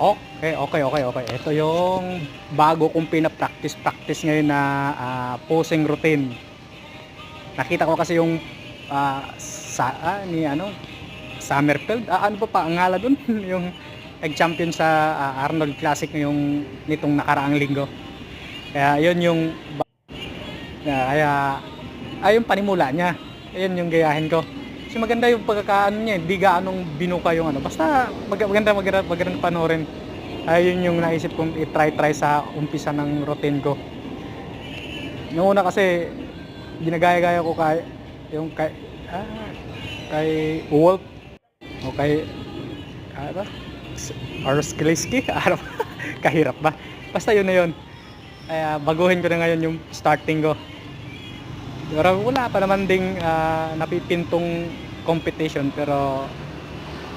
Okay. Ito yung bago kong pina-practice ngayon na posing routine. Nakita ko kasi yung ni Summerfield. Ano pa ang ngala dun? Yung nag-champion sa Arnold Classic yung nitong nakaraang linggo. Kaya yun yung yung panimula niya. Ayun yung gayahin ko. Kasi maganda yung pagkakaano niya, hindi gaanong binuka yung basta maganda panoorin. Ayun yung naisip kong i-try sa umpisa ng routine ko. Noong una kasi ginagaya-gaya ko kay Wolf o kay Arskiliski. Kahirap ba? Basta yun na yun. Kaya baguhin ko na ngayon yung starting ko. Pero wala pa naman ding napipintong competition, pero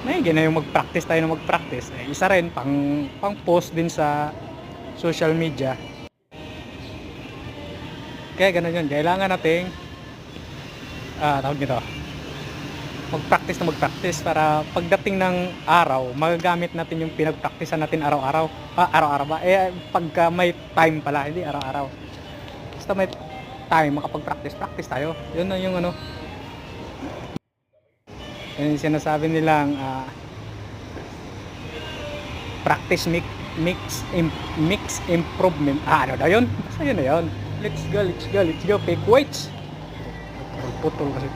may na yung mag-practice tayo na mag-practice. Isa rin pang post din sa social media. Kaya ganun yun. Kailangan nating tawag nito, mag-practice para pagdating ng araw, magagamit natin yung pinag-practicean natin araw-araw. Araw-araw ba? Pagka may time pala, hindi araw-araw. Basta may time, makapag-practice tayo. Yun na yung yung sinasabi nilang practice mix improvement. Ano na yun? Basta yun na yun. Let's go. Pick weights. Putol kasi ito.